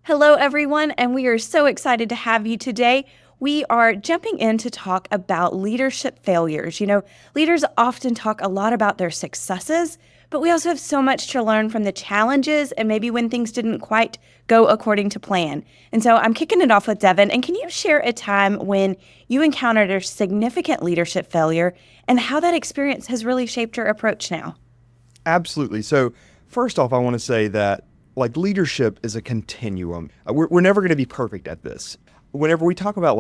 Hello, everyone, and we are so excited to have you today. We are jumping in to talk about leadership failures. Leaders often talk a lot about their successes, but we also have so much to learn from the challenges and maybe when things didn't quite go according to plan. And so I'm kicking it off with Devin. And can you share a time when you encountered a significant leadership failure and how that experience has really shaped your approach now? Absolutely. So first off, I want to say that leadership is a continuum. We're never going to be perfect at this. Whenever we talk about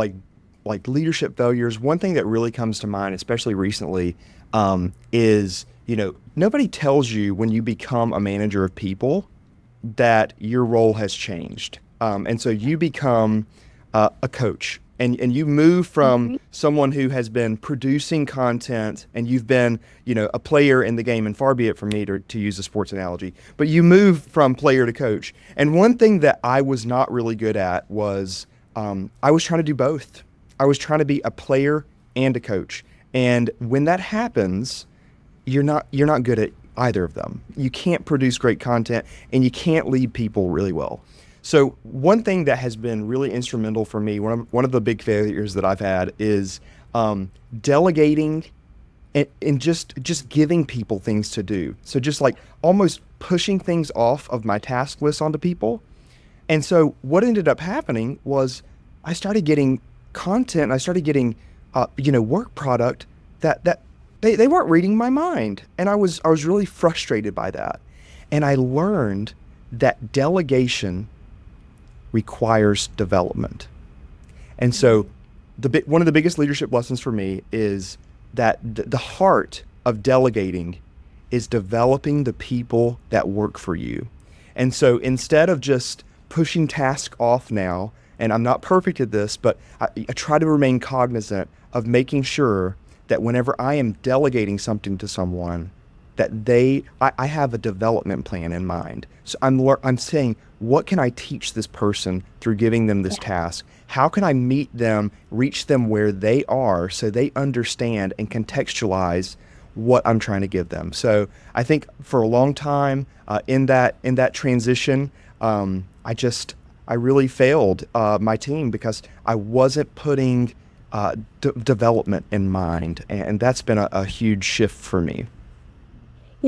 leadership failures, one thing that really comes to mind, especially recently, is nobody tells you when you become a manager of people that your role has changed, and so you become a coach. And you move from someone who has been producing content and you've been, a player in the game, and far be it from me to use a sports analogy, but you move from player to coach. And one thing that I was not really good at was I was trying to do both. I was trying to be a player and a coach. And when that happens, you're not good at either of them. You can't produce great content and you can't lead people really well. So one thing that has been really instrumental for me, one of the big failures that I've had is delegating and just giving people things to do. So just like almost pushing things off of my task list onto people. And so what ended up happening was I started getting content, I started getting work product that they weren't reading my mind. And I was really frustrated by that. And I learned that delegation requires development. And so one of the biggest leadership lessons for me is that the heart of delegating is developing the people that work for you. And so instead of just pushing tasks off now, and I'm not perfect at this, but I try to remain cognizant of making sure that whenever I am delegating something to someone, that I have a development plan in mind. So I'm saying, what can I teach this person through giving them this task? How can I meet them, reach them where they are so they understand and contextualize what I'm trying to give them? So I think for a long time in that transition, I really failed my team because I wasn't putting development in mind. And that's been a huge shift for me.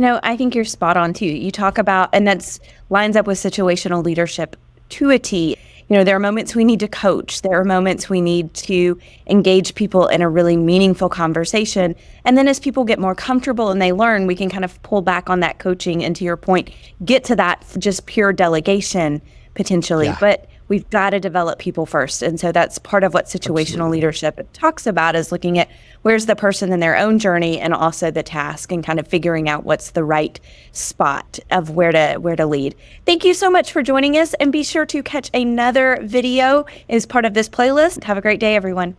I think you're spot on too. You talk about, and that's lines up with situational leadership to a T. There are moments we need to coach. There are moments we need to engage people in a really meaningful conversation. And then as people get more comfortable and they learn, we can kind of pull back on that coaching and, to your point, get to that just pure delegation potentially. Yeah. But we've got to develop people first. And so that's part of what situational leadership talks about, is looking at where's the person in their own journey and also the task, and kind of figuring out what's the right spot of where to lead. Thank you so much for joining us, and be sure to catch another video as part of this playlist. Have a great day, everyone.